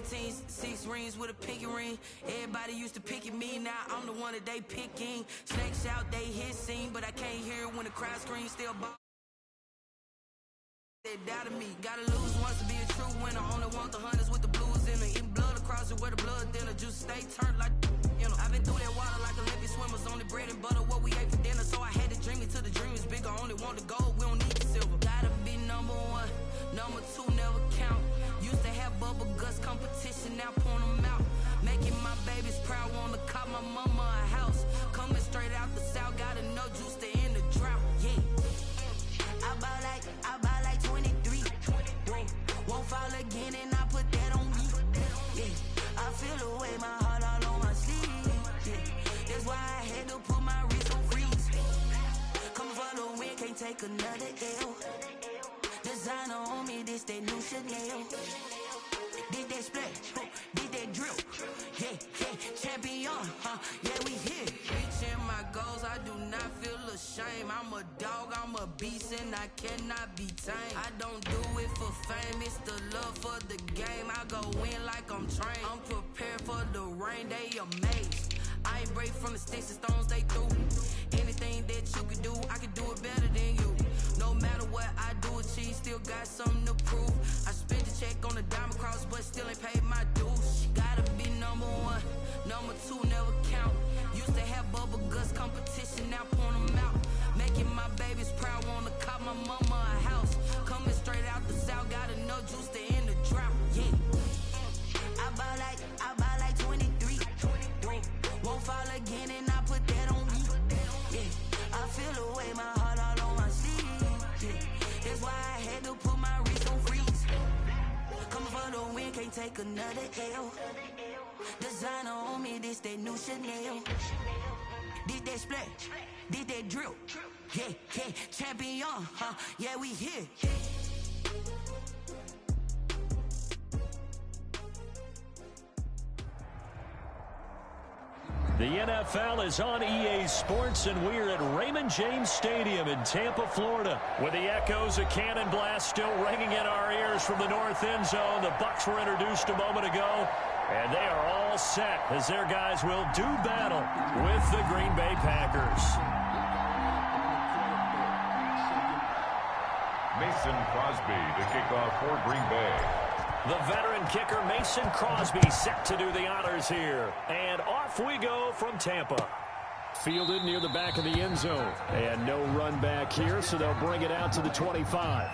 15, 6 rings with a pinky ring. Everybody used to pick at me, now I'm the one that they picking. Snakes out, they hit scene, but I can't hear it when the crowd screams. Still ball. They doubted me. Gotta lose once to be a true winner. Only want the hunters with the blues in her. Eating blood across it where the blood thinner. Juice stay turned like, you know. I've been through that water like Olympic swimmers. Only bread and butter what we ate for dinner. So I had to dream it till the dream is bigger. Only want the gold, we don't need the silver. Gotta be number one. Number two never count. Used to have bubble guts competition, now point them out. Making my babies proud, wanna cop my mama a house. Coming straight out the south, gotta know juice to end the drought. Yeah. I buy like 23. Won't fall again and I put that on me. Yeah. I feel away, my heart all on my sleeve. Yeah. That's why I had to put my wrist on freeze. Come for the win, can't take another L. Designer on me, this that new Chanel. Did that splash, did that drill. Yeah, champion, yeah, we here. Reaching my goals, I do not feel ashamed. I'm a dog, I'm a beast, and I cannot be tamed. I don't do it for fame, it's the love for the game. I go in like I'm trained. I'm prepared for the rain, they amazed. I ain't break from the sticks and stones they threw. Anything that you can do, I can do it better than you. No matter what I do achieve, still got something to prove. I spent the check on the diamond cross, but still ain't paid my dues. Gotta be number one, number two never count. Used to have bubble guts competition, now point them out. Making my babies proud, wanna cop my mama a house. Coming straight out the south, gotta know juice to end the drought. Yeah. I buy like 23. Won't fall again and I put that on me. Yeah. I feel away, my heart all on my sleeve. Yeah. That's why I had to put my wrist on freeze. Coming for the win, can't take another L. Designer on me, this that new Chanel. Did that splash, did that drill. Yeah, champion, yeah, we here. The NFL is on EA Sports, and we're at Raymond James Stadium in Tampa, Florida. With the echoes of Cannon Blast still ringing in our ears from the north end zone. The Bucs were introduced a moment ago, and they are all set as their guys will do battle with the Green Bay Packers. Mason Crosby to kick off for Green Bay. The veteran kicker Mason Crosby set to do the honors here. And off we go from Tampa. Fielded near the back of the end zone. And no run back here, so they'll bring it out to the 25.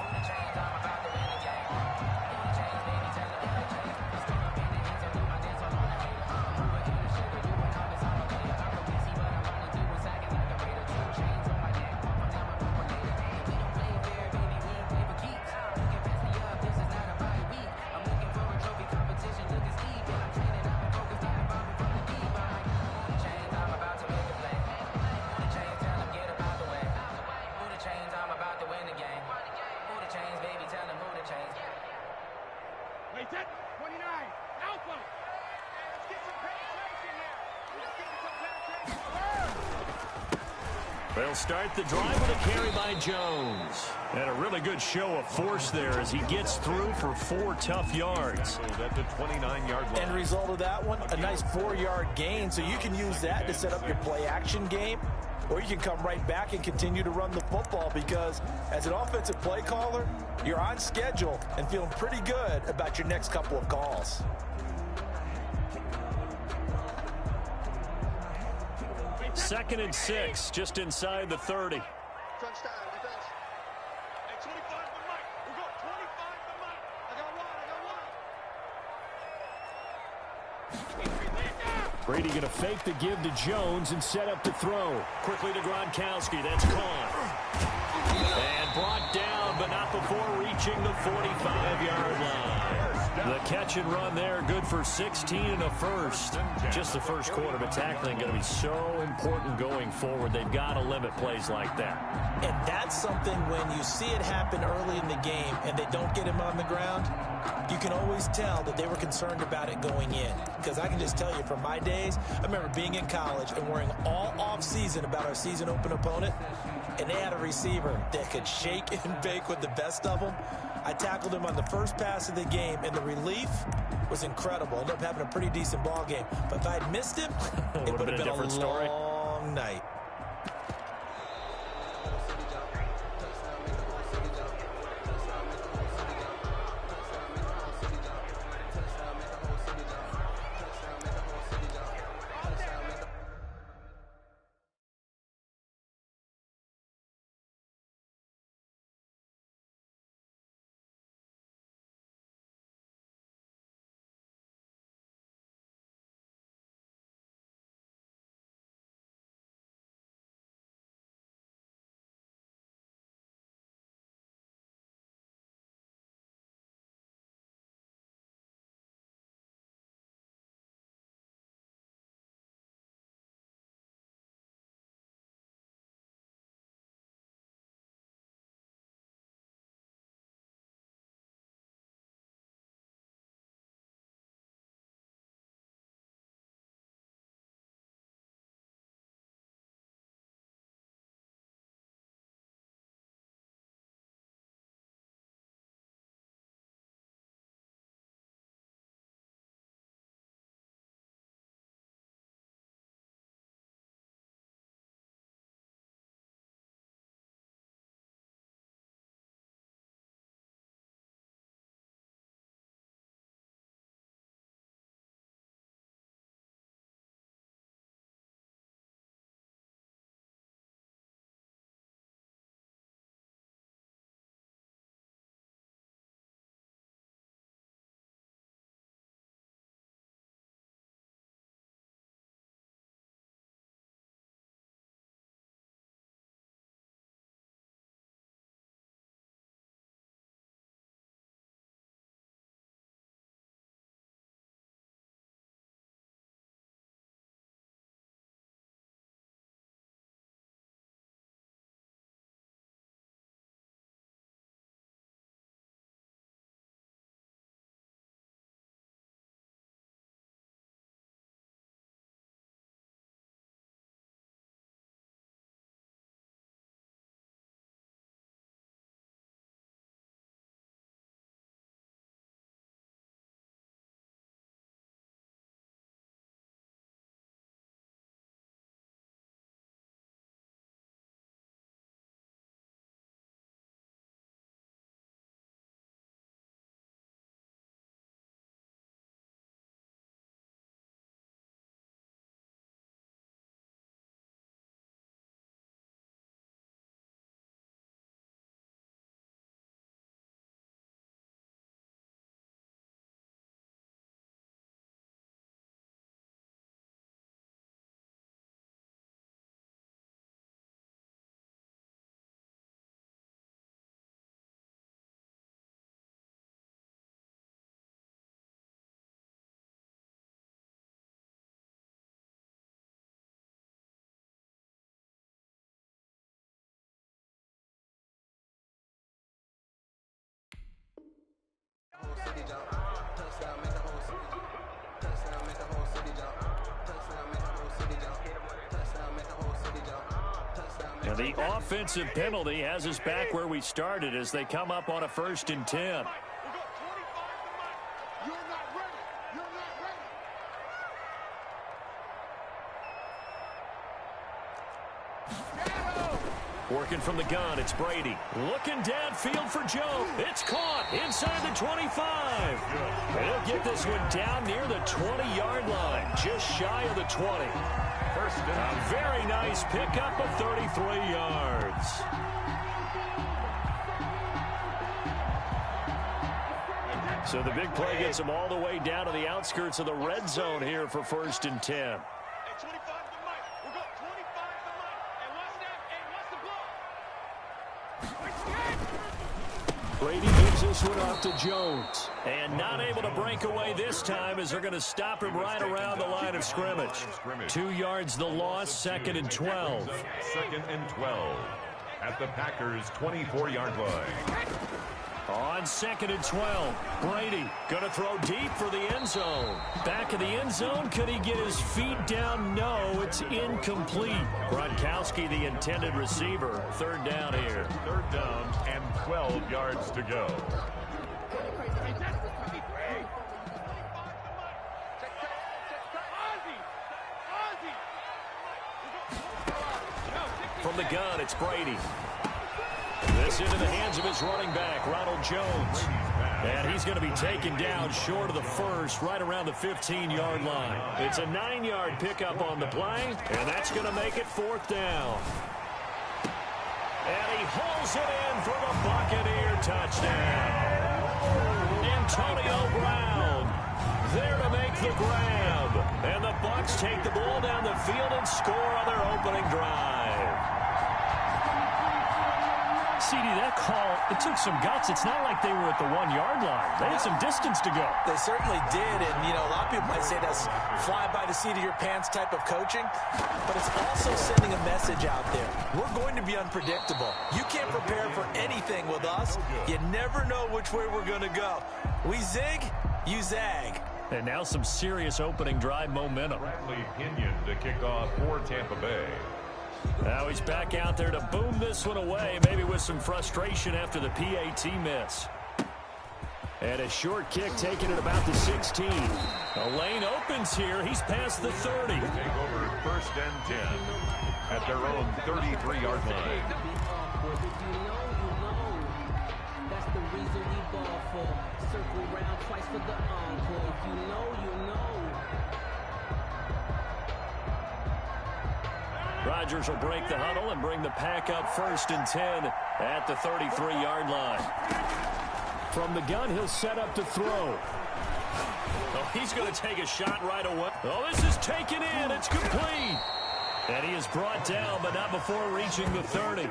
They'll start the drive with a carry by Jones. And a really good show of force there as he gets through for 4 tough yards. At the 29-yard line. End result of that one, a nice 4-yard gain. So you can use that to set up your play-action game, or you can come right back and continue to run the football, because as an offensive play caller, you're on schedule and feeling pretty good about your next couple of calls. Second and 6, just inside the 30. Touchdown, defense. Hey, 25 for Mike. We go 25 for Mike. I got one. Brady going to fake the give to Jones and set up to throw. Quickly to Gronkowski. That's caught. And brought down, but not before reaching the 45-yard line. The catch and run there, good for 16 and a first. Just the first quarter, but tackling going to be so important going forward. They've got to limit plays like that. And that's something when you see it happen early in the game and they don't get him on the ground, you can always tell that they were concerned about it going in. Because I can just tell you from my days, I remember being in college and worrying all off-season about our season-open opponent, and they had a receiver that could shake and bake with the best of them. I tackled him on the first pass of the game, and the relief was incredible. Ended up having a pretty decent ball game. But if I'd missed him, it would have been a different story. long night. And the offensive penalty has us back where we started as they come up on a 1st and 10. We've got 25 to make. You're not ready. You're not ready. Working from the gun, it's Brady. Looking downfield for Joe. It's caught inside the 25. And he'll get this one down near the 20-yard line, just shy of the 20. A very nice pickup of 33 yards. So the big play gets him all the way down to the outskirts of the red zone here for 1st and 10. Hey, 25 to Mike. We've got 25 to Mike. And watch that. Hey, watch the block. Brady gives this one off to Jones. And not able to break away this time as they're going to stop him right around the line of scrimmage. 2 yards the loss, 2nd and 12. 2nd and 12 at the Packers' 24-yard line. On 2nd and 12, Brady going to throw deep for the end zone. Back of the end zone, could he get his feet down? No, it's incomplete. Gronkowski, the intended receiver. 3rd down here. 3rd down and 12 yards to go. From the gun, it's Brady. This into the hands of his running back, Ronald Jones. And he's going to be taken down short of the first, right around the 15-yard line. It's a 9-yard pickup on the play, and that's going to make it 4th down. And he hauls it in for the Buccaneer touchdown. Antonio Brown there to make the grab. And the Bucs take the ball down the field and score on their opening drive. CD, that call, it took some guts. It's not like they were at the 1-yard line. They had some distance to go. They certainly did, and, you know, a lot of people might say that's fly by the seat of your pants type of coaching, but it's also sending a message out there. We're going to be unpredictable. You can't prepare for anything with us. You never know which way we're going to go. We zig, you zag. And now some serious opening drive momentum. Bradley Pinion to kick off for Tampa Bay. Now he's back out there to boom this one away, maybe with some frustration after the PAT miss. And a short kick taken at about the 16. The lane opens here. He's past the 30. Take over 1st and 10 at their own 33-yard line. That's the reason we ball for. Circle round twice for the encore. If you know, you know. Rodgers will break the huddle and bring the pack up 1st and 10 at the 33-yard line. From the gun, he'll set up to throw. Oh, he's going to take a shot right away. Oh, this is taken in. It's complete. And he is brought down, but not before reaching the 30.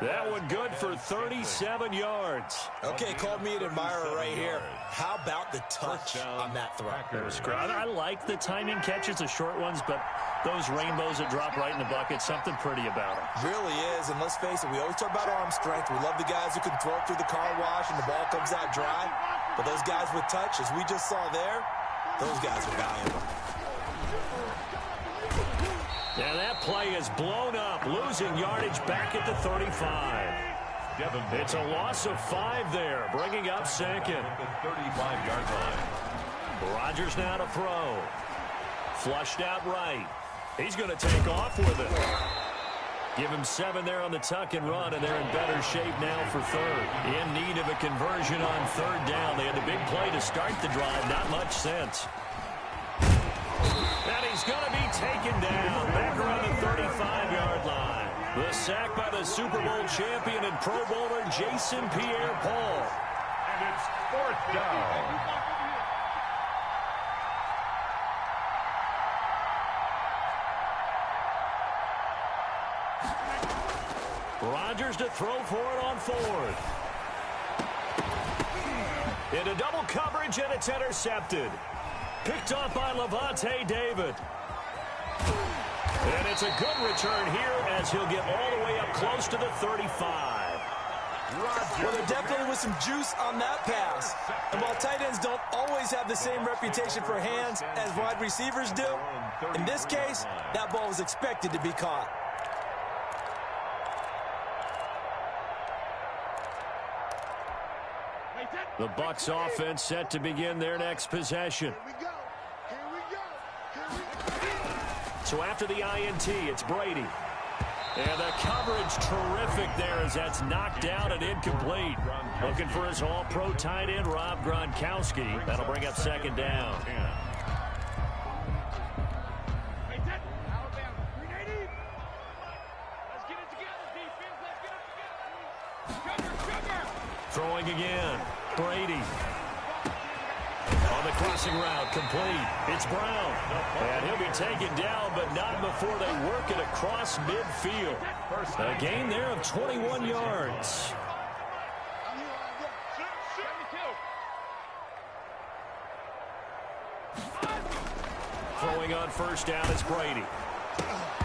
That one good for 37 yards. Okay, called me an admirer right here. How about the touch on that throw? I like the timing catches, the short ones, but those rainbows that drop right in the bucket, something pretty about them. Really is, and let's face it, we always talk about arm strength. We love the guys who can throw it through the car wash and the ball comes out dry. But those guys with touch, as we just saw there, those guys are valuable. And that play is blown up, losing yardage back at the 35. It's a loss of 5 there, bringing up 2nd. The 35-yard line. Rodgers now to throw. Flushed out right. He's going to take off with it. Give him 7 there on the tuck and run, and they're in better shape now for 3rd. In need of a conversion on 3rd down. They had the big play to start the drive. Not much sense. And he's going to be taken down back around the 35-yard line. The sack by the Super Bowl champion and Pro Bowler Jason Pierre-Paul. And it's 4th down. Rodgers to throw for it on 4th. Into double coverage, and it's intercepted. Picked off by Levante David. And it's a good return here as he'll get all the way up close to the 35. Well, there definitely was some juice on that pass. And while tight ends don't always have the same reputation for hands as wide receivers do, in this case, that ball was expected to be caught. The Bucs offense set to begin their next possession. So after the INT, it's Brady. And the coverage terrific there as that's knocked out and incomplete. Looking for his all-pro tight end, Rob Gronkowski. That'll bring up 2nd down. Throwing again. Brady. On the crossing route, complete. It's Brown. And he'll be taken down, but not before they work it across midfield. A gain there of 21 yards. Throwing on 1st down is Brady.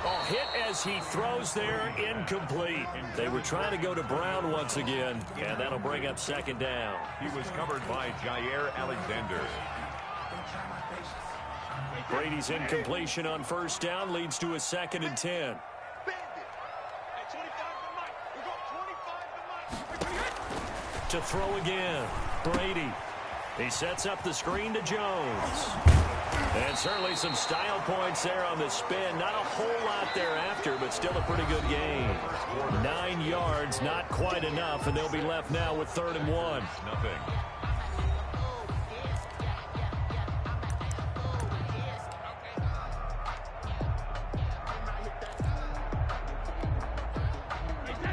Oh, hit as he throws there, incomplete. They were trying to go to Brown once again, and that'll bring up second down. He was covered by Jair Alexander. Brady's incompletion on first down leads to a 2nd and 10. To throw again, Brady. He sets up the screen to Jones. And certainly some style points there on the spin. Not a whole lot thereafter, but still a pretty good gain. 9 yards, not quite enough, and they'll be left now with 3rd and 1. Nothing.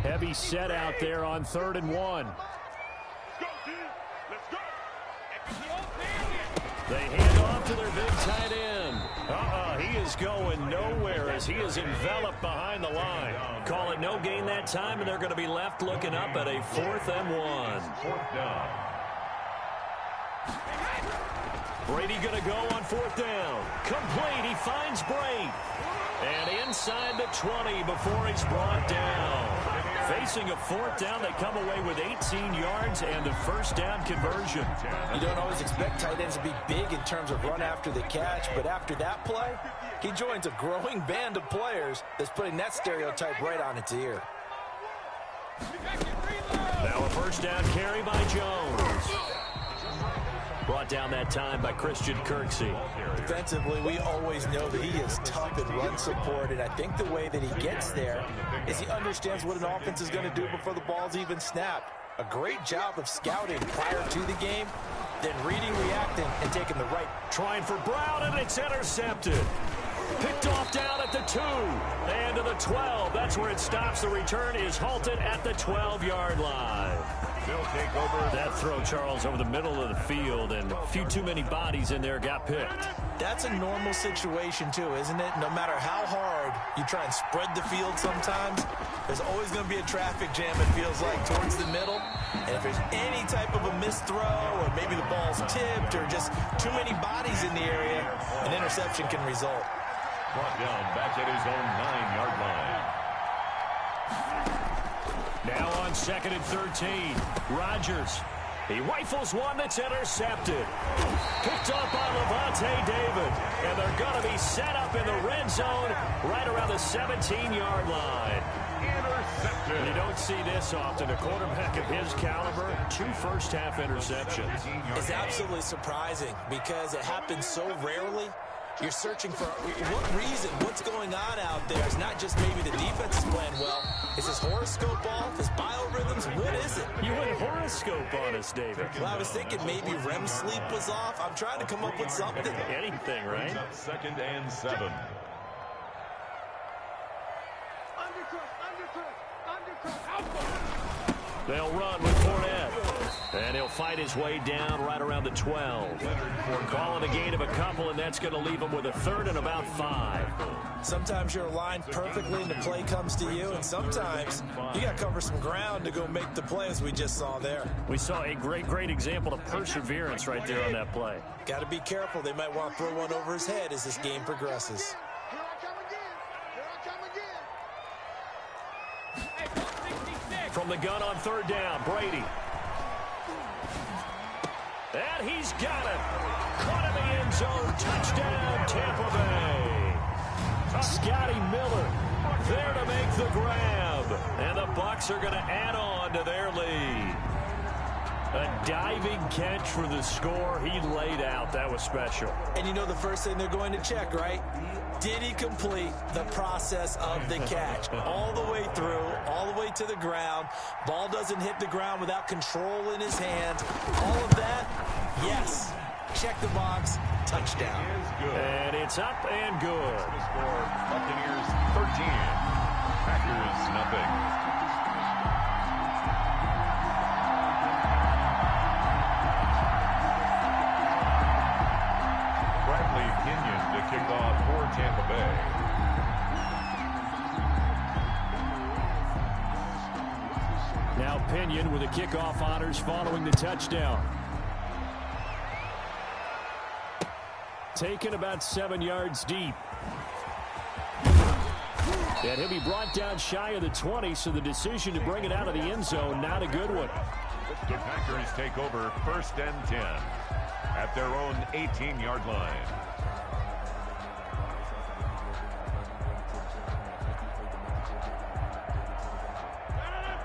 Heavy set out there on 3rd and 1. They hand off to their big tight end. He is going nowhere as he is enveloped behind the line. Call it no gain that time, and they're going to be left looking up at a 4th and 1. 4th down. Brady going to go on 4th down. Complete. He finds Brady. And inside the 20 before he's brought down. Facing a 4th down, they come away with 18 yards and a first down conversion. You don't always expect tight ends to be big in terms of run after the catch, but after that play, he joins a growing band of players that's putting that stereotype right on its ear. Now a first down carry by Jones. Brought down that time by Christian Kirksey. Defensively, we always know that he is tough in run support, and I think the way that he gets there is he understands what an offense is going to do before the ball's even snapped. A great job of scouting prior to the game, then reading, reacting, and taking the right. Trying for Brown, and it's intercepted. Picked off down at the 2 and to the 12. That's where it stops. The return is halted at the 12-yard line. They'll take over. That throw, Charles, over the middle of the field, and a few too many bodies in there got picked. That's a normal situation, too, isn't it? No matter how hard you try and spread the field sometimes, there's always going to be a traffic jam, it feels like, towards the middle. And if there's any type of a missed throw, or maybe the ball's tipped, or just too many bodies in the area, an interception can result. Brought down back at his own 9-yard line. Now on 2nd and 13, Rodgers. He rifles one that's intercepted. Picked up by Levante David. And they're going to be set up in the red zone right around the 17-yard line. Intercepted. You don't see this often. A quarterback of his caliber, 2 first-half interceptions. It's absolutely surprising because it happens so rarely. You're searching for what reason, what's going on out there. It's not just maybe the defense is playing well. Is his horoscope off? His biorhythms? What is it? You went horoscope on us, David. Well, I was thinking maybe REM sleep was off. I'm trying to come up with something. Anything, right? 2nd and 7. They'll run with Fournette. And he'll fight his way down right around the 12. Calling a gain of a couple, and that's going to leave him with a 3rd and about 5. Sometimes you're aligned perfectly and the play comes to you, and sometimes you got to cover some ground to go make the play, as we just saw there. We saw a great example of perseverance right there on that play. Got to be careful. They might want to throw one over his head as this game progresses. From the gun on 3rd down, Brady. And he's got it. Caught in the end zone. Touchdown, Tampa Bay. Scotty Miller there to make the grab. And the Bucs are going to add on to their lead. A diving catch for the score. He laid out. That was special. And you know the first thing they're going to check, right? Did he complete the process of the catch? All the way through, all the way to the ground. Ball doesn't hit the ground without control in his hands. All of that, yes. Check the box. Touchdown. And it's up and good. The score, Buccaneers 13. Packers nothing. Kickoff for Tampa Bay. Now Pinion with the kickoff honors following the touchdown. Taken about 7 yards deep. And he'll be brought down shy of the 20, so the decision to bring it out of the end zone, not a good one. The Packers take over 1st and 10 at their own 18-yard line.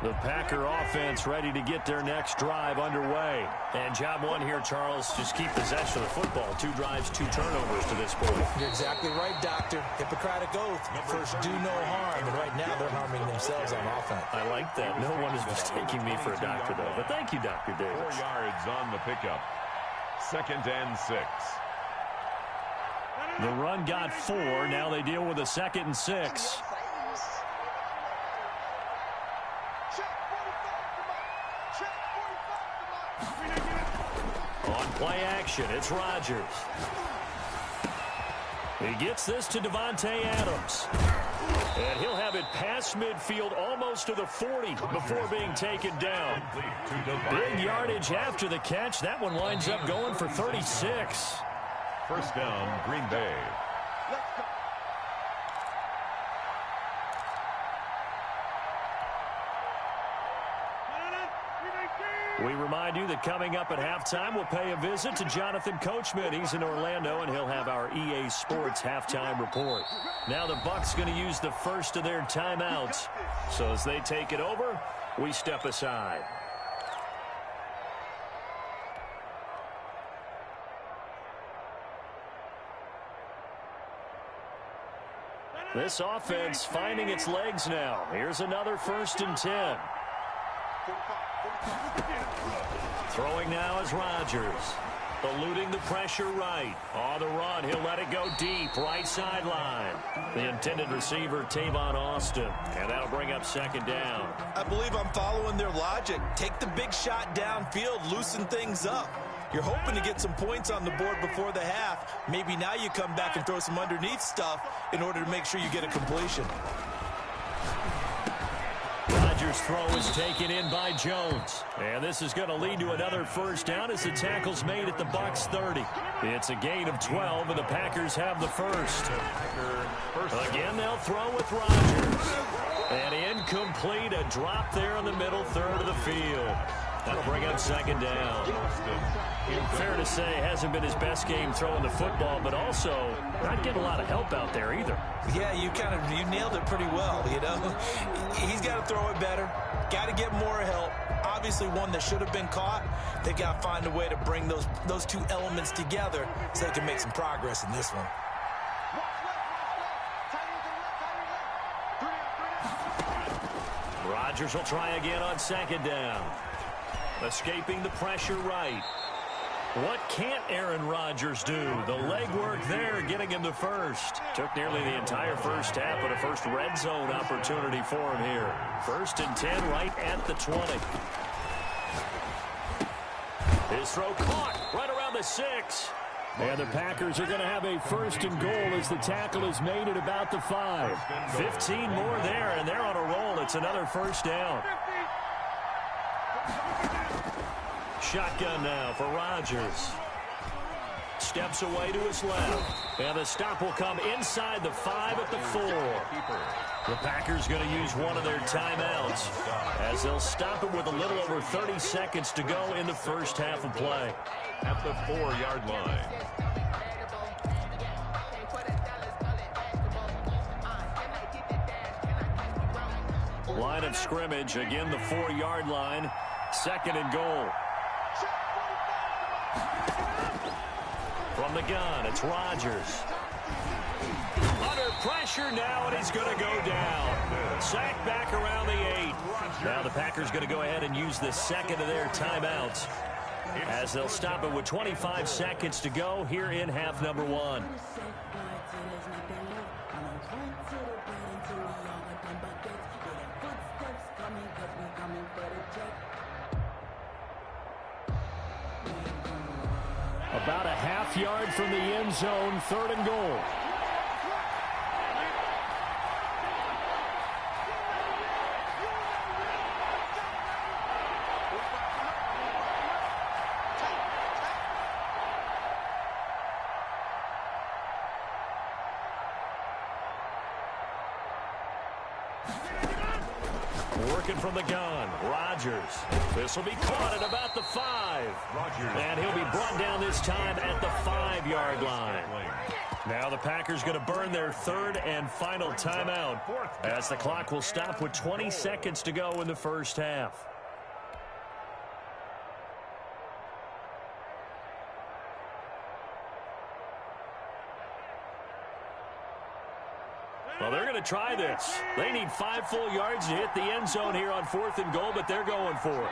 The Packer offense ready to get their next drive underway. And job one here, Charles, just keep possession of the football. 2 drives, 2 turnovers to this point. You're exactly right, Doctor. Hippocratic oath. First, do no harm. And right now, they're harming themselves on offense. I like that. No one is mistaking me for a doctor, though. But thank you, Dr. Davis. 4 yards on the pickup. 2nd and 6. The run got 4. Now they deal with a 2nd and 6. On play action, it's Rodgers. He gets this to Devontae Adams. And he'll have it past midfield almost to the 40 before being taken down. Big yardage after the catch. That one winds up going for 36. 1st down, Green Bay. We remind you that coming up at halftime, we'll pay a visit to Jonathan Coachman. He's in Orlando, and he'll have our EA Sports halftime report. Now the Bucs going to use the first of their timeouts. So as they take it over, we step aside. This offense finding its legs now. Here's another 1st and 10. Throwing now is Rodgers. Eluding the pressure right. On the run, he'll let it go deep. Right sideline. The intended receiver, Tavon Austin. And that'll bring up 2nd down. I believe I'm following their logic. Take the big shot downfield, loosen things up. You're hoping to get some points on the board before the half. Maybe now you come back and throw some underneath stuff in order to make sure you get a completion. Rodgers' throw is taken in by Jones. And this is going to lead to another 1st down as the tackle's made at the Bucs 30. It's a gain of 12, and the Packers have the first. Again, they'll throw with Rodgers. And incomplete, a drop there in the middle third of the field. That'll bring up 2nd down. Fair to say, hasn't been his best game throwing the football, but also not getting a lot of help out there either. Yeah, you nailed it pretty well, you know. He's got to throw it better. Got to get more help. Obviously one that should have been caught. They got to find a way to bring those 2 elements together so they can make some progress in this one. Rodgers will try again on 2nd down. Escaping the pressure right. What can't Aaron Rodgers do? The legwork there getting him the first. Took nearly the entire first half, but a first red zone opportunity for him here. 1st and 10 right at the 20. His throw caught right around the 6. And the Packers are going to have a 1st and goal as the tackle is made at about the 5. 15 more there, and they're on a roll. It's another 1st down. Shotgun now for Rodgers. Steps away to his left. And the stop will come inside the 5 at the 4. The Packers going to use one of their timeouts as they'll stop it with a little over 30 seconds to go in the first half of play. At the 4-yard line. Line of scrimmage, again the 4-yard line. 2nd and goal. From the gun, it's Rodgers. Under pressure now, and he's going to go down. Sacked back around the 8. Now the Packers going to go ahead and use the 2nd of their timeouts as they'll stop it with 25 seconds to go here in half number 1. About a half yard from the end zone, 3rd and goal. looking from the gun. Rodgers. This will be caught at about the 5. And he'll be brought down this time at the 5-yard line. Now the Packers going to burn their third and final timeout as the clock will stop with 20 seconds to go in the first half. Well, they're going to try this. They need 5 full yards to hit the end zone here on 4th and goal, but they're going for it.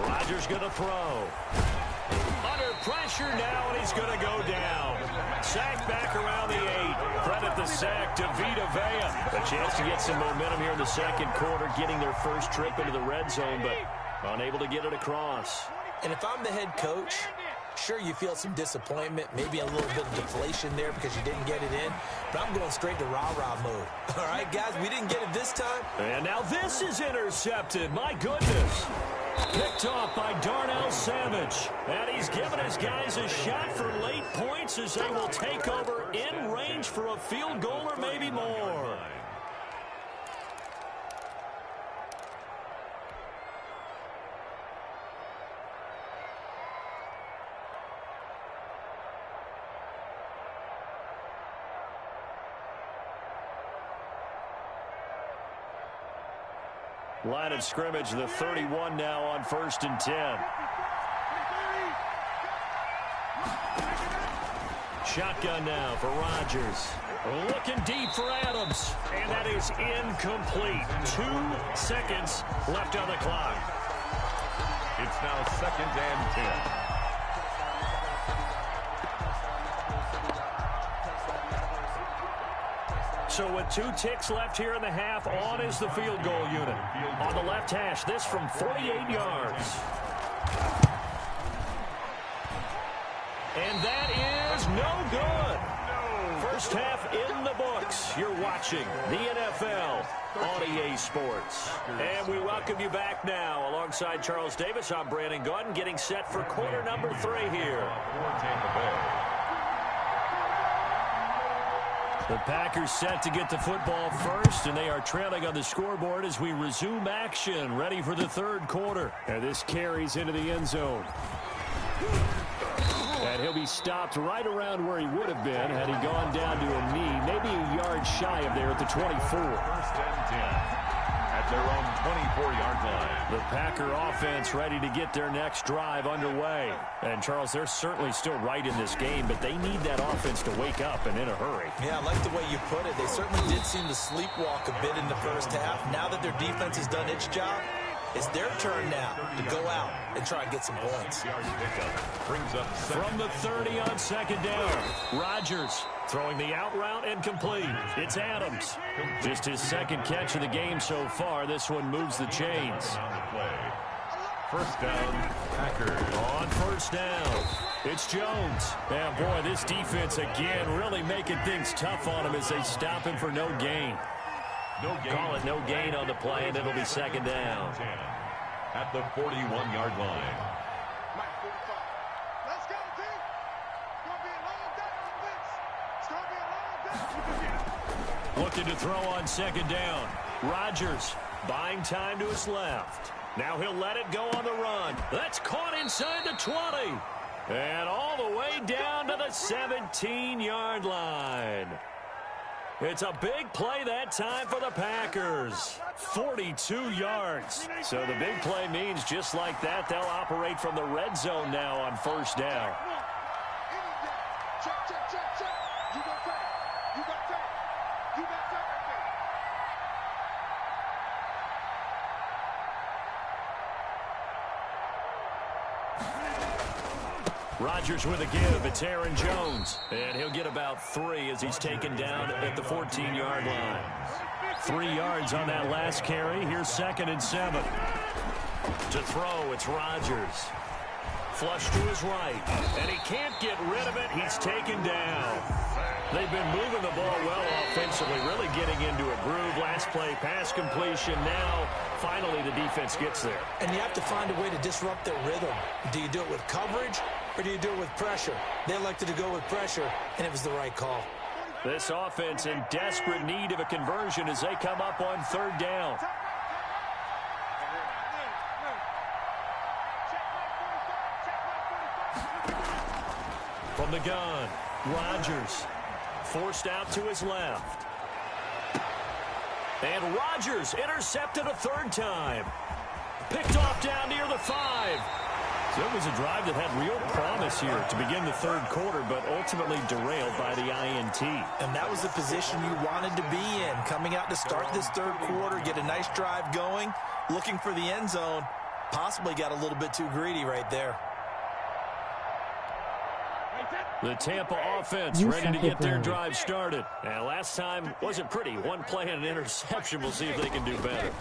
Rodgers going to throw. Under pressure now, and he's going to go down. Sack back around the 8. Credit the sack to Vita Vea. A chance to get some momentum here in the second quarter, getting their first trip into the red zone, but unable to get it across. And if I'm the head coach, sure, you feel some disappointment, maybe a little bit of deflation there because you didn't get it in, but I'm going straight to rah-rah mode. All right, guys, we didn't get it this time. And now this is intercepted. My goodness. Picked off by Darnell Savage. And he's given his guys a shot for late points as they will take over in range for a field goal or maybe more. Line of scrimmage, the 31 now on 1st and 10. Shotgun now for Rodgers. Looking deep for Adams. And that is incomplete. 2 seconds left on the clock. It's now 2nd and 10. So with 2 ticks left here in the half, on is the field goal unit. On the left hash, this from 48 yards. And that is no good. First half in the books. You're watching the NFL on EA Sports. And we welcome you back now. Alongside Charles Davis, I'm Brandon Gaudin, getting set for quarter number 3 here. The Packers set to get the football first, and they are trailing on the scoreboard as we resume action, ready for the third quarter. And this carries into the end zone. And he'll be stopped right around where he would have been had he gone down to a knee, maybe a yard shy of there at the 24. 1st and 10 at their own 24-yard line. The Packer offense ready to get their next drive underway. And, Charles, they're certainly still right in this game, but they need that offense to wake up and in a hurry. Yeah, I like the way you put it. They certainly did seem to sleepwalk a bit in the first half. Now that their defense has done its job, it's their turn now to go out and try and get some points. Brings up from the 30 on 2nd down. Rodgers throwing the out route and complete. It's Adams. Just his 2nd catch of the game so far. This one moves the chains. First down, Packers. On 1st down, it's Jones. And, boy, this defense again really making things tough on him as they stop him for no gain. Call it no gain on the play, and it'll be 2nd down. At the 41-yard line. Let's go, team. It's going to be a long day on this. It's going to be a long day. Looking to throw on 2nd down. Rodgers buying time to his left. Now he'll let it go on the run. That's caught inside the 20. And all the way down to the 17-yard line. It's a big play that time for the Packers. 42 yards. So the big play means just like that, they'll operate from the red zone now on 1st down. Check, check, check, check. You got track. You got track. You got track right Rodgers with a give. It's Aaron Jones. And he'll get about 3 as he's taken down at the 14-yard line. 3 yards on that last carry. Here's 2nd and 7. To throw, it's Rodgers. Flush to his right. And he can't get rid of it. He's taken down. They've been moving the ball well offensively, really getting into a groove. Last play, pass completion. Now, finally, the defense gets there. And you have to find a way to disrupt their rhythm. Do you do it with coverage, or do you do it with pressure? They elected to go with pressure, and it was the right call. This offense in desperate need of a conversion as they come up on third down. From the gun, Rodgers forced out to his left. And Rodgers intercepted a third time. Picked off down near the 5. So it was a drive that had real promise here to begin the third quarter, but ultimately derailed by the INT. And that was the position you wanted to be in. Coming out to start this third quarter, get a nice drive going, looking for the end zone. Possibly got a little bit too greedy right there. The Tampa offense ready to get their drive started. And last time wasn't pretty. One play and an interception. We'll see if they can do better.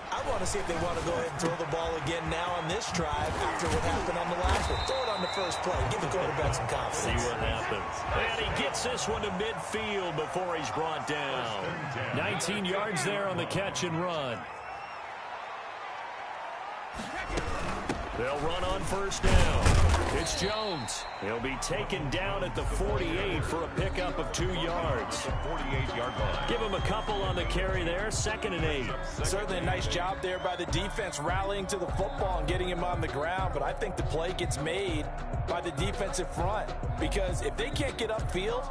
I want to see if they want to go ahead and throw the ball again now on this drive after what happened on the last one. Throw it on the first play. Give the quarterback some confidence. See what happens. And he gets this one to midfield before he's brought down. 19 yards there on the catch and run. They'll run on first down. It's Jones. He'll be taken down at the 48 for a pickup of 2 yards. 48-yard line. Give him a couple on the carry there. 2nd and 8. Certainly a nice job there by the defense rallying to the football and getting him on the ground. But I think the play gets made by the defensive front. Because if they can't get upfield,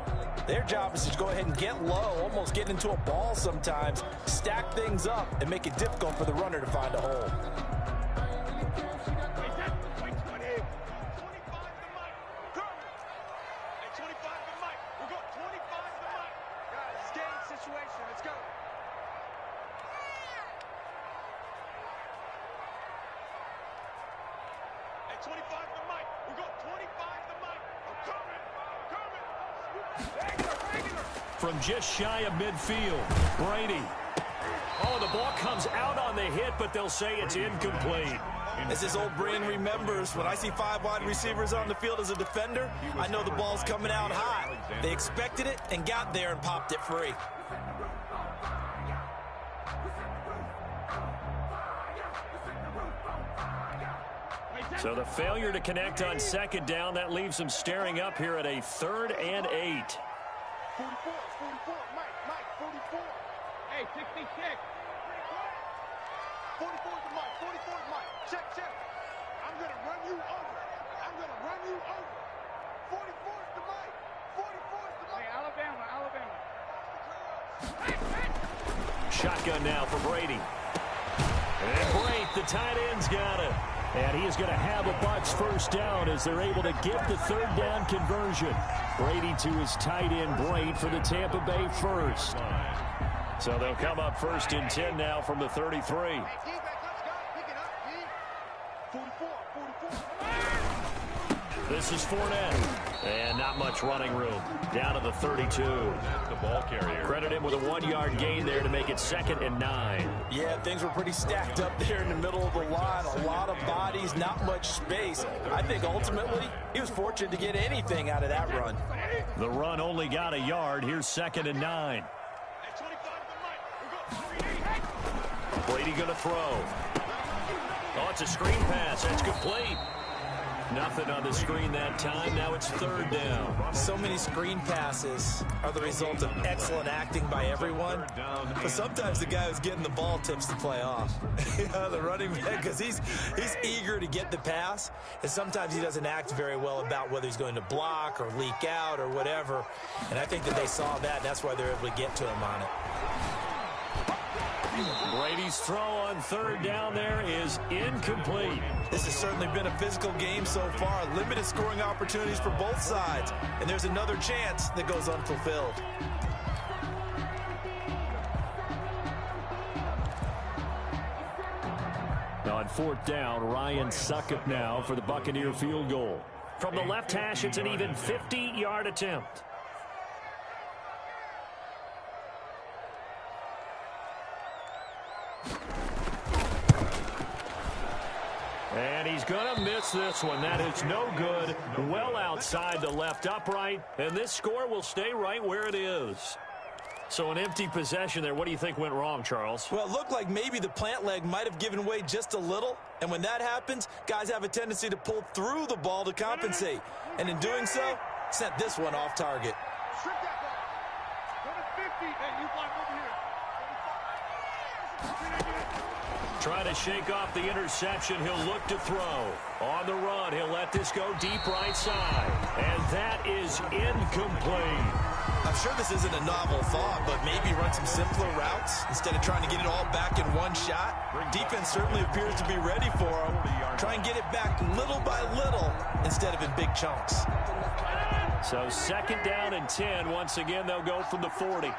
their job is to go ahead and get low, almost get into a ball sometimes, stack things up, and make it difficult for the runner to find a hole. From just shy of midfield, Brady. Oh, the ball comes out on the hit, but they'll say it's incomplete. As his old brain remembers, when I see 5 wide receivers on the field as a defender, I know the ball's coming out high. They expected it and got there and popped it free. So the failure to connect on 2nd down, that leaves them staring up here at a 3rd and 8. 44, Mike, 44. Hey, 66. 44 to Mike, 44 to Mike. Check. I'm going to run you over. 44 to Mike. 44 to Mike. Hey, Alabama. Shotgun now for Brady. And Brate, the tight end's got it. And he is going to have a Bucs first down as they're able to get the 3rd down conversion. Brady to his tight end, Brate, for the Tampa Bay first. So they'll come up 1st and 10 now from the 33. This is Fournette. And not much running room. Down to the 32. That's the ball carrier. Credit him with a 1-yard gain there to make it 2nd and 9. Yeah, things were pretty stacked up there in the middle of the line. A lot of bodies, not much space. I think ultimately he was fortunate to get anything out of that run. The run only got a yard. Here's 2nd and 9. Brady going to throw. Oh, it's a screen pass. That's complete. Nothing on the screen that time. Now it's 3rd down. So many screen passes are the result of excellent acting by everyone. But sometimes the guy who's getting the ball tips the play off. The running back, because he's eager to get the pass. And sometimes he doesn't act very well about whether he's going to block or leak out or whatever. And I think that they saw that. That's why they're able to get to him on it. Brady's throw on 3rd down there is incomplete. This has certainly been a physical game so far. Limited scoring opportunities for both sides. And there's another chance that goes unfulfilled. On 4th down, Ryan Succop now for the Buccaneer field goal. From the left hash, it's an even 50-yard attempt. And he's going to miss this one. That is no good. Well outside the left upright. And this score will stay right where it is. So an empty possession there. What do you think went wrong, Charles? Well, it looked like maybe the plant leg might have given way just a little. And when that happens, guys have a tendency to pull through the ball to compensate. And in doing so, sent this one off target. Trying to shake off the interception. He'll look to throw. On the run, he'll let this go deep right side. And that is incomplete. I'm sure this isn't a novel thought, but maybe run some simpler routes instead of trying to get it all back in one shot. Defense certainly appears to be ready for him. Try and get it back little by little instead of in big chunks. So 2nd down and 10. Once again, they'll go from the 40.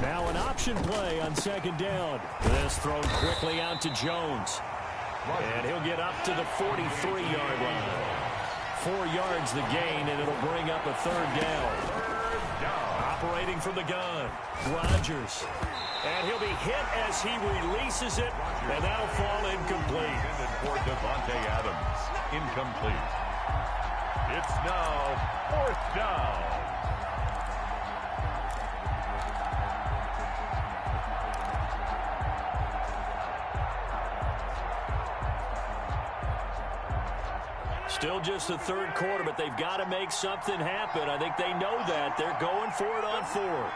Now an option play on 2nd down. This thrown quickly out to Jones. And he'll get up to the 43-yard line. 4 yards the gain, and it'll bring up a 3rd down. Operating from the gun, Rodgers. And he'll be hit as he releases it, and that'll fall incomplete. For Devontae Adams, incomplete. It's now 4th down. Still just the 3rd quarter, but they've got to make something happen. I think they know that. They're going for it on 4th.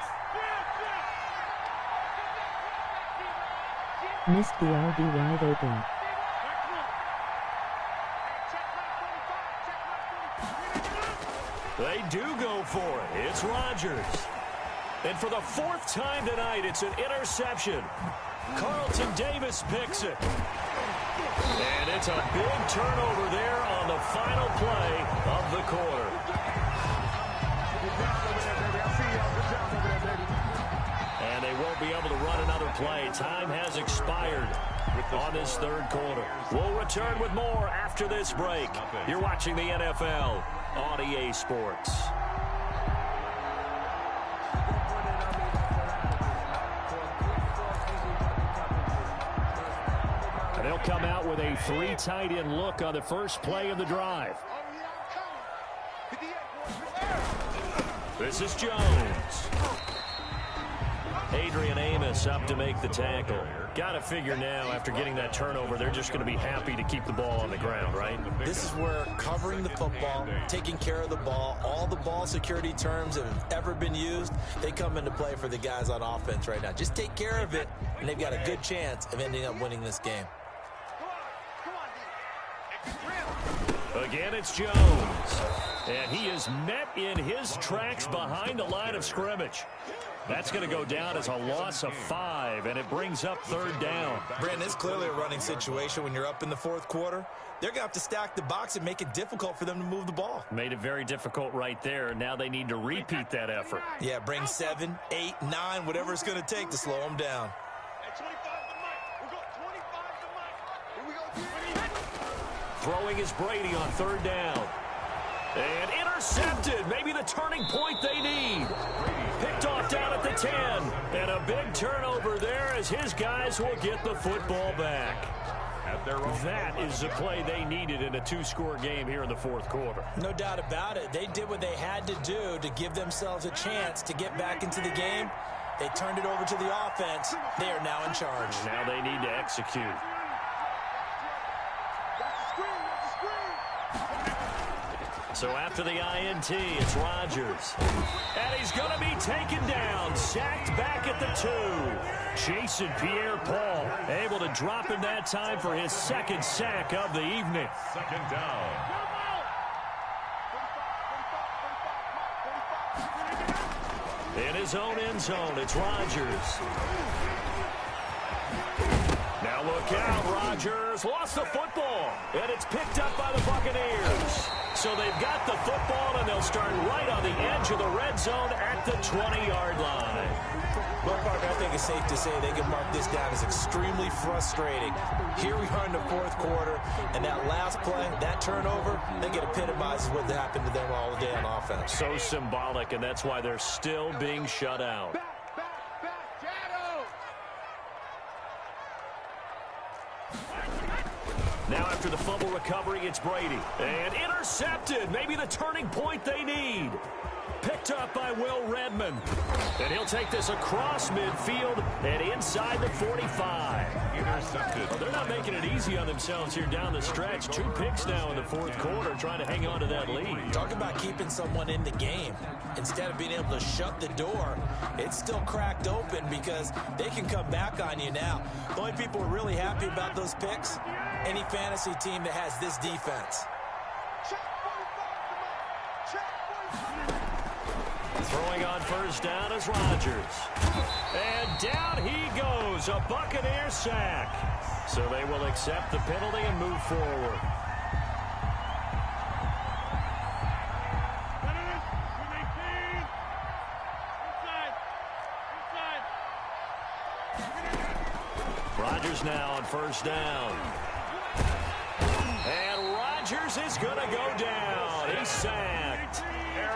Missed the RB wide open. They do go for it. It's Rodgers. And for the 4th time tonight, it's an interception. Carlton Davis picks it. And it's a big turnover there on the final play of the quarter. And they won't be able to run another play. Time has expired on this 3rd quarter. We'll return with more after this break. You're watching the NFL on EA Sports. They'll come out with a 3 tight end look on the first play of the drive. This is Jones. Adrian Amos up to make the tackle. Got to figure now, after getting that turnover, they're just going to be happy to keep the ball on the ground, right? This is where covering the football, taking care of the ball, all the ball security terms that have ever been used, they come into play for the guys on offense right now. Just take care of it, and they've got a good chance of ending up winning this game. Again, it's Jones. And he is met in his tracks behind the line of scrimmage. That's going to go down as a loss of 5, and it brings up 3rd down. Brandon, it's clearly a running situation when you're up in the 4th quarter. They're going to have to stack the box and make it difficult for them to move the ball. Made it very difficult right there. Now they need to repeat that effort. Yeah, bring 7, 8, 9, whatever it's going to take to slow them down. Throwing is Brady on 3rd down. And intercepted. Maybe the turning point they need. Picked off down at the 10. And a big turnover there as his guys will get the football back. That is the play they needed in a 2-score game here in the 4th quarter. No doubt about it. They did what they had to do to give themselves a chance to get back into the game. They turned it over to the offense. They are now in charge. Now they need to execute. So after the INT, it's Rodgers. And he's going to be taken down, sacked back at the 2. Jason Pierre-Paul able to drop him that time for his 2nd sack of the evening. 2nd down. In his own end zone, it's Rodgers. Now look out, Rodgers lost the football, and it's picked up by the Buccaneers. So they've got the football, and they'll start right on the edge of the red zone at the 20-yard line. Well, Parker, I think it's safe to say they can mark this down as extremely frustrating. Here we are in the fourth quarter, and that last play, that turnover, I think it epitomizes what happened to them all day on offense. So symbolic, and that's why they're still being shut out. Now after the fumble recovery, it's Brady. And intercepted. Maybe the turning point they need. Picked up by Will Redmond. And he'll take this across midfield and inside the 45. Intercepted. Well, they're not making it easy on themselves here down the stretch. 2 picks now in the fourth quarter, trying to hang on to that lead. Talk about keeping someone in the game. Instead of being able to shut the door, it's still cracked open because they can come back on you now. The only people who are really happy about those picks, any fantasy team that has this defense. Throwing on first down is Rodgers. And down he goes, a Buccaneer sack. So they will accept the penalty and move forward. Rodgers now on first down. And Rodgers is going to go down. He's sacked.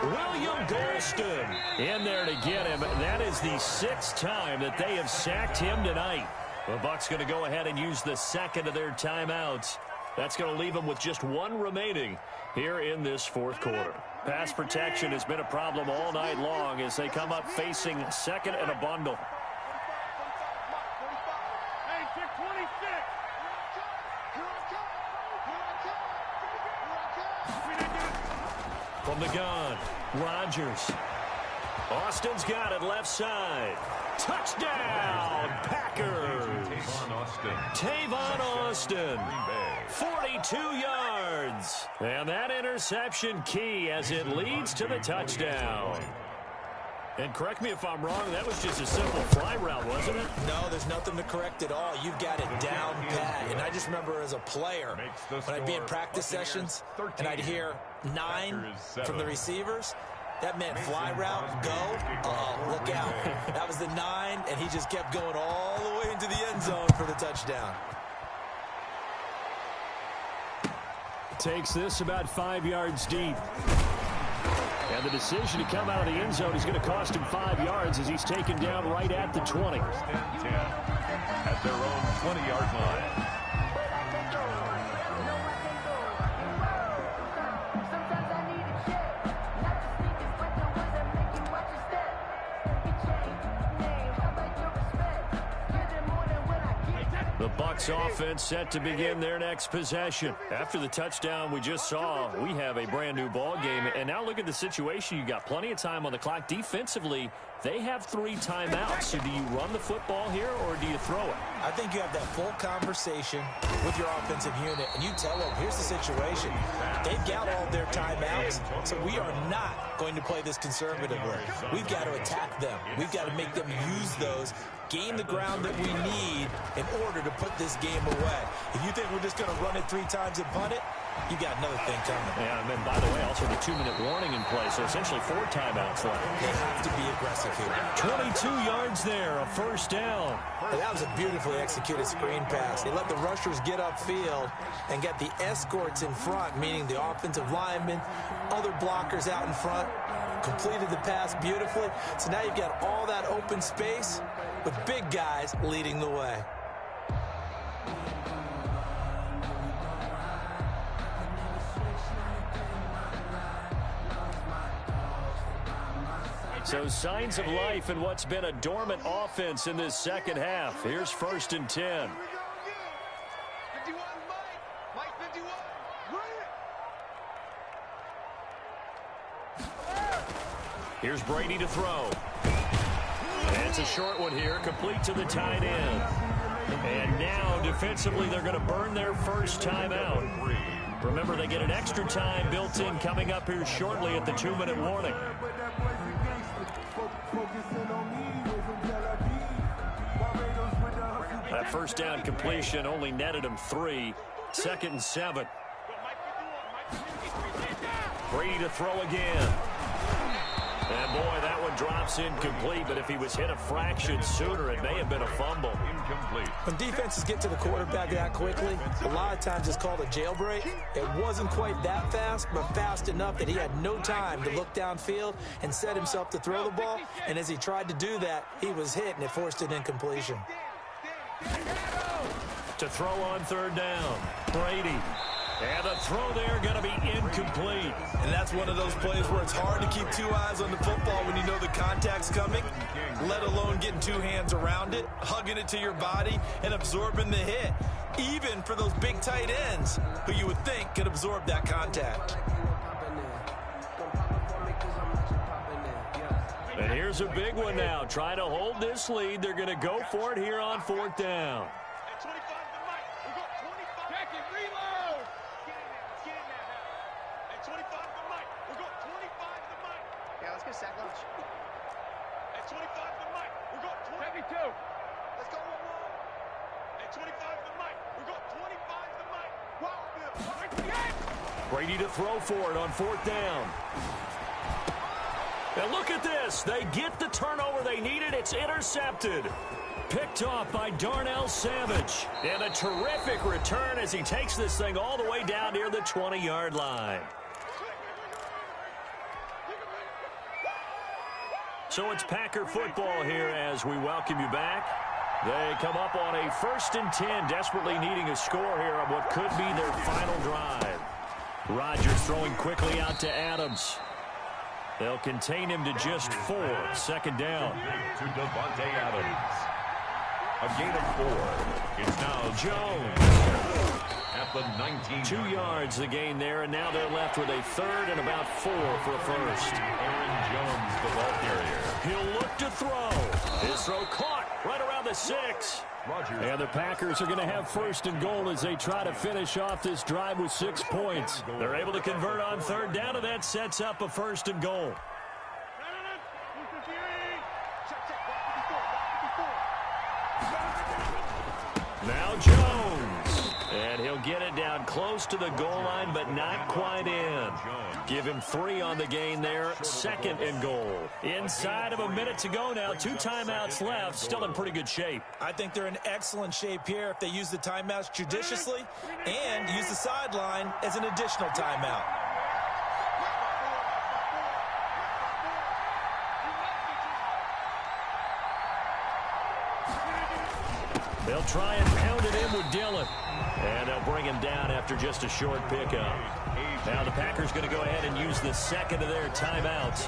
William Golston in there to get him. That is the 6th time that they have sacked him tonight. The Bucs going to go ahead and use the second of their timeouts. That's going to leave them with just 1 remaining here in this fourth quarter. Pass protection has been a problem all night long as they come up facing second and a bundle. From the gun, Rodgers. Austin's got it left side. Touchdown, Packers. Tavon Austin. 42 yards. And that interception key as it leads to the touchdown. And correct me if I'm wrong, that was just a simple fly route, wasn't it? No, there's nothing to correct at all. You've got it down pat. And I just remember as a player, when I'd be in practice sessions, and I'd hear 9 from the receivers, that meant fly route, go, look out. That was the 9, and he just kept going all the way into the end zone for the touchdown. Takes this about 5 yards deep. And the decision to come out of the end zone is going to cost him 5 yards as he's taken down right at the 20. 10 at their own 20-yard line. The Bucs offense set to begin their next possession. After the touchdown we just saw, we have a brand new ball game. And now look at the situation. You got plenty of time on the clock. Defensively, they have 3 timeouts. So do you run the football here or do you throw it? I think you have that full conversation with your offensive unit, and you tell them, here's the situation. They've got all their timeouts, so we are not going to play this conservatively. We've got to attack them. We've got to make them use those, gain the ground that we need in order to put this game away. If you think we're just going to run it 3 times and punt it, you got another thing coming. Yeah, and then, by the way, also the 2-minute warning in play, so essentially 4 timeouts left. They have to be aggressive here. 22 yards there, a first down. And that was a beautifully executed screen pass. They let the rushers get upfield and get the escorts in front, meaning the offensive linemen, other blockers out in front, completed the pass beautifully. So now you've got all that open space with big guys leading the way. So signs of life in what's been a dormant offense in this second half. Here's 1st and 10. Here's Brady to throw. And it's a short one here, complete to the tight end. And now defensively they're going to burn their first timeout. Remember, they get an extra time built in coming up here shortly at the 2-minute warning. That first down completion only netted him 3. 2nd and 7. Brady to throw again. And boy, that one drops incomplete, but if he was hit a fraction sooner, it may have been a fumble. Incomplete. When defenses get to the quarterback that quickly, a lot of times it's called a jailbreak. It wasn't quite that fast, but fast enough that he had no time to look downfield and set himself to throw the ball. And as he tried to do that, he was hit, and it forced an incompletion. To throw on third down, Brady. And the throw there going to be incomplete. And that's one of those plays where it's hard to keep two eyes on the football when you know the contact's coming, let alone getting two hands around it, hugging it to your body, and absorbing the hit, even for those big tight ends who you would think could absorb that contact. And here's a big one now. Trying to hold this lead. They're going to go for it here on fourth down. Sack lunch. At 25 to Mike, we got 22. Let's go 1-1. At 25 to Mike, we got 25 to Mike. Brady to throw for it on fourth down. And look at this. They get the turnover they needed. It's intercepted. Picked off by Darnell Savage. And a terrific return as he takes this thing all the way down near the 20-yard line. So it's Packer football here as we welcome you back. They come up on a 1st and 10, desperately needing a score here on what could be their final drive. Rodgers throwing quickly out to Adams. They'll contain him to just 4. Second down. To Devontae Adams. A gain of 4. It's now Jones. At the 19. 2 yards the gain there, and now they're left with a 3rd and about 4 for a first. Aaron Jones, the ball carrier. He'll look to throw. His throw caught right around the 6. And the Packers are going to have 1st and goal as they try to finish off this drive with 6 points. They're able to convert on third down, and that sets up a 1st and goal. Now Jones. And he'll get it down close to the goal line, but not quite in. Give him 3 on the gain there. 2nd and goal. Inside of a minute to go now. 2 timeouts left. Still in pretty good shape. I think they're in excellent shape here if they use the timeouts judiciously and use the sideline as an additional timeout. They'll try and pound it in with Dillon. And they'll bring him down after just a short pickup. Now the Packers going to go ahead and use the 2nd of their timeouts,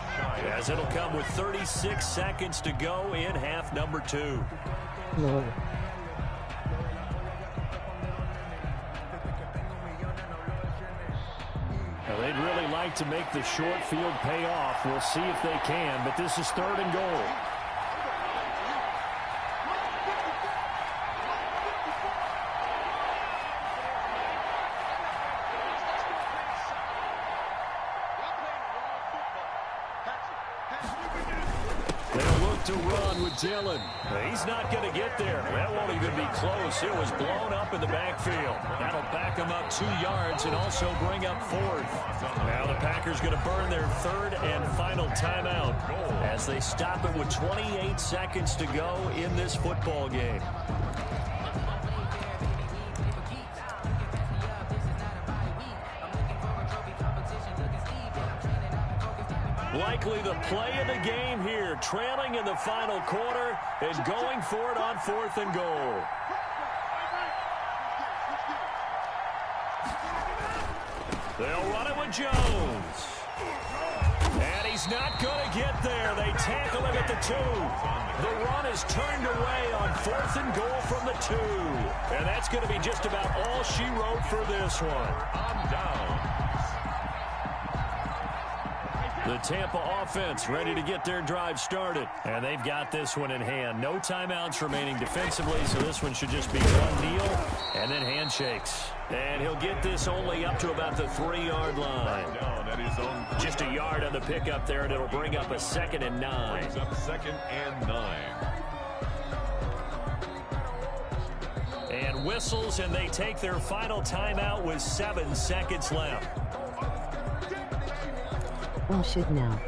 as it'll come with 36 seconds to go in half number 2. Lord. Now they'd really like to make the short field pay off. We'll see if they can, but this is 3rd and goal. To run with Dillon. He's not going to get there. That won't even be close. It was blown up in the backfield. That'll back him up 2 yards and also bring up 4th. Now the Packers going to burn their 3rd and final timeout as they stop it with 28 seconds to go in this football game. Likely the play of the game here, trailing in the final quarter and going for it on 4th and goal. They'll run it with Jones. And he's not going to get there. They tackle him at the 2. The run is turned away on 4th and goal from the 2. And that's going to be just about all she wrote for this one. On down. The Tampa offense ready to get their drive started. And they've got this one in hand. No timeouts remaining defensively, so this one should just be one kneel and then handshakes. And he'll get this only up to about the 3-yard line. Just a yard on the pickup there, and it'll bring up a 2nd and 9. Brings up 2nd and 9. And whistles, and they take their final timeout with 7 seconds left. Well, should now.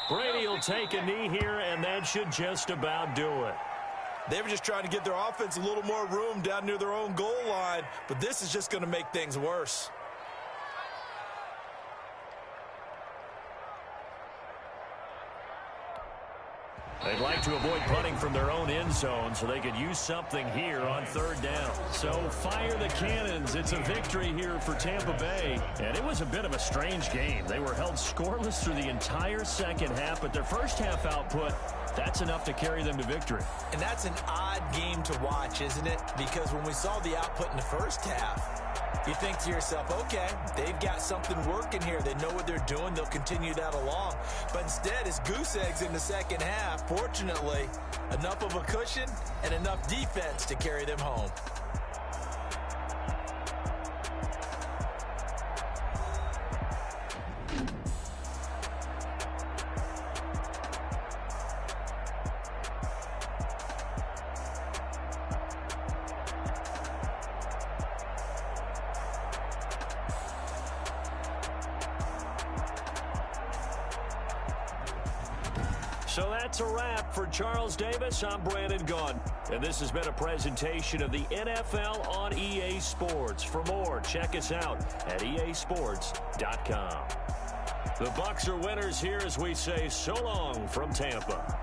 Brady will take a knee here, and that should just about do it. They were just trying to get their offense a little more room down near their own goal line, but this is just going to make things worse. They'd like to avoid punting from their own end zone so they could use something here on third down. So fire the cannons. It's a victory here for Tampa Bay. And it was a bit of a strange game. They were held scoreless through the entire second half, but their first half output, that's enough to carry them to victory. And that's an odd game to watch, isn't it? Because when we saw the output in the first half, you think to yourself, okay, they've got something working here. They know what they're doing. They'll continue that along. But instead, it's goose eggs in the second half. Fortunately, enough of a cushion and enough defense to carry them home. So that's a wrap for Charles Davis. I'm Brandon Gaudin, and this has been a presentation of the NFL on EA Sports. For more, check us out at easports.com. The Bucs are winners here as we say so long from Tampa.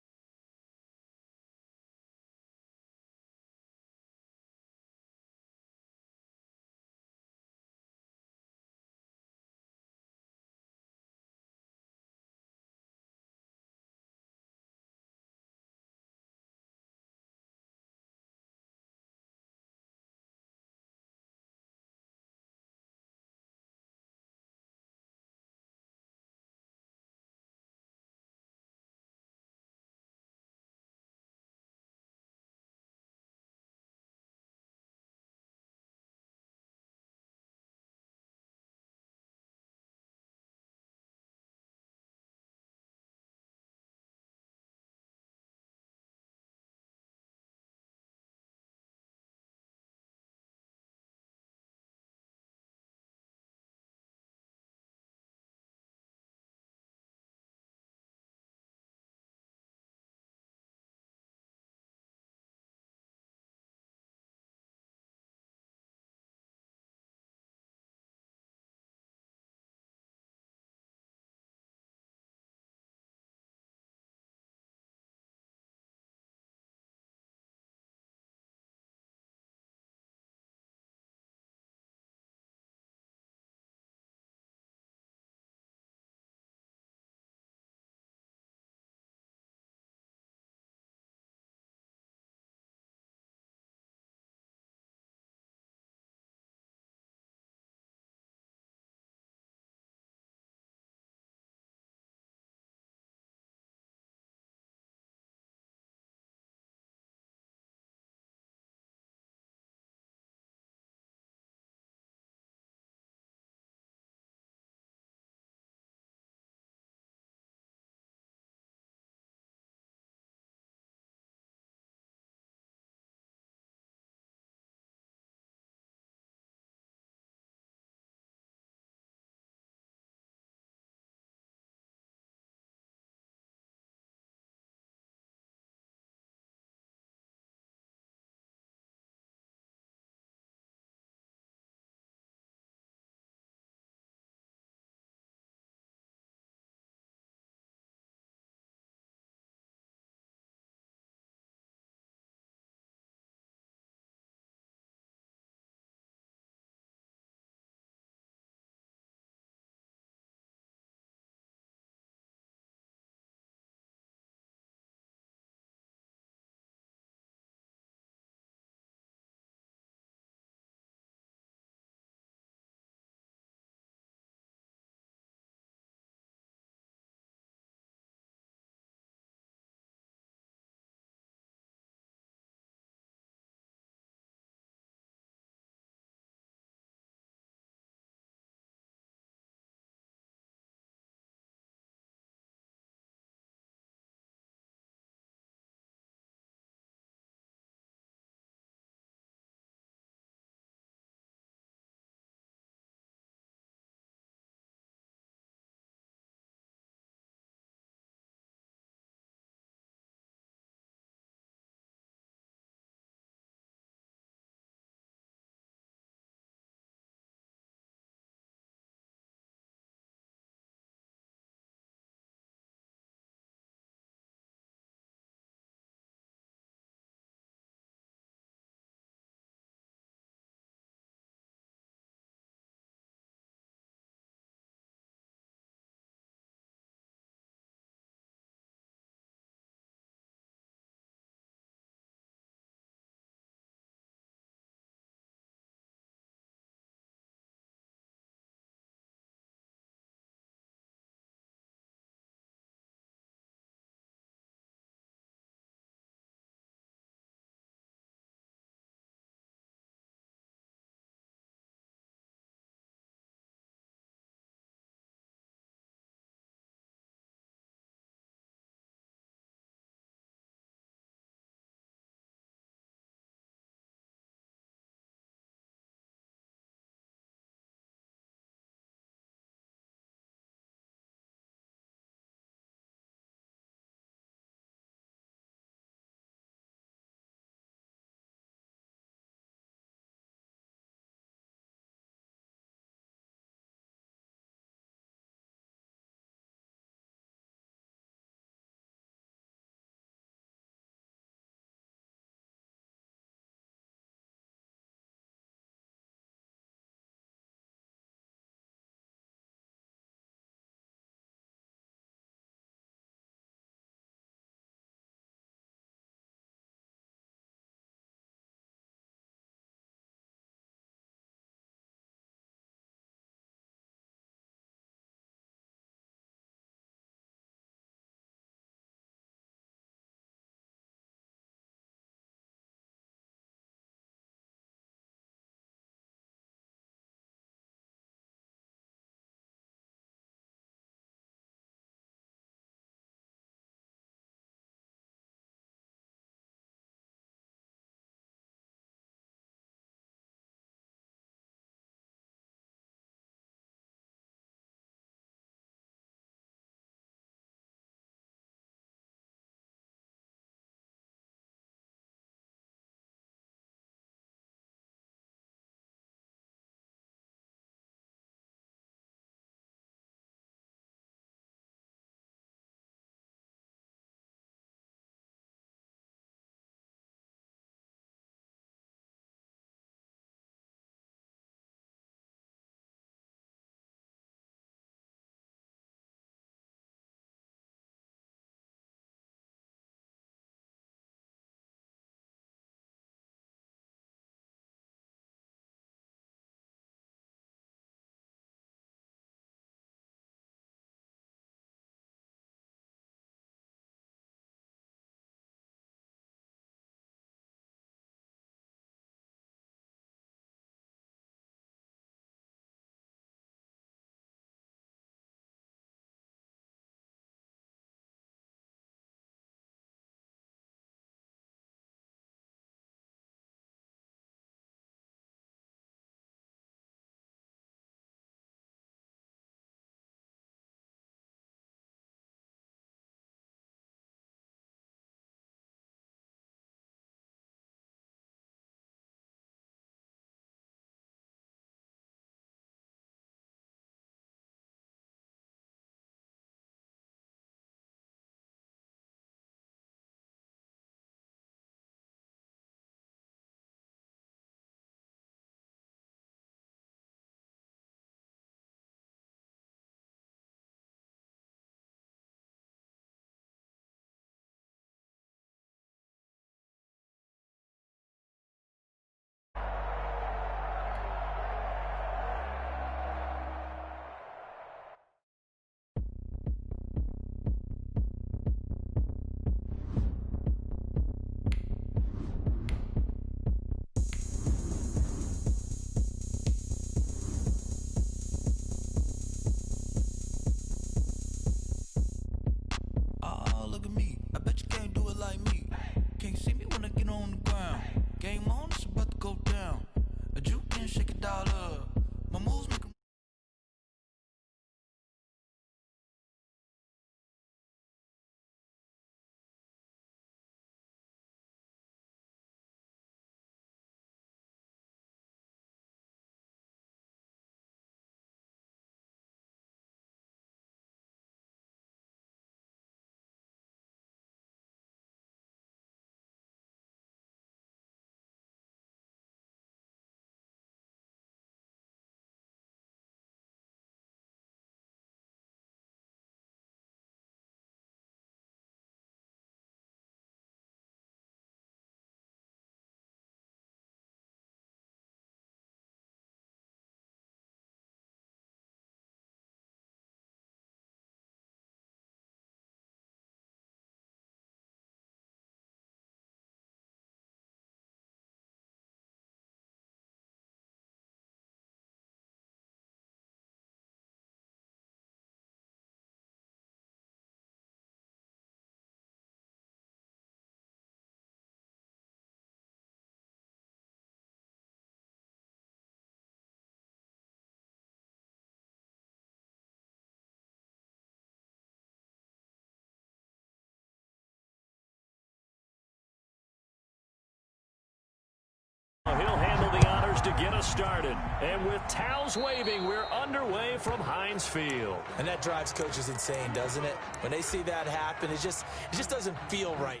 to get us started. And with towels waving, we're underway from Heinz Field. And that drives coaches insane, doesn't it? When they see that happen, it just doesn't feel right.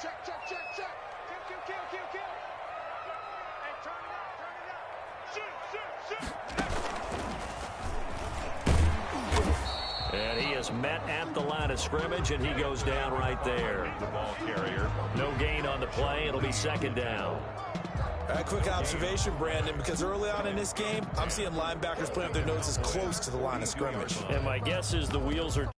Check. Kill. And turn it up. Shoot. And he is met at the line of scrimmage, and he goes down right there. The ball carrier. No gain on the play. It'll be second down. A quick observation, Brandon, because early on in this game, I'm seeing linebackers putting up their noses close to the line of scrimmage. And my guess is the wheels are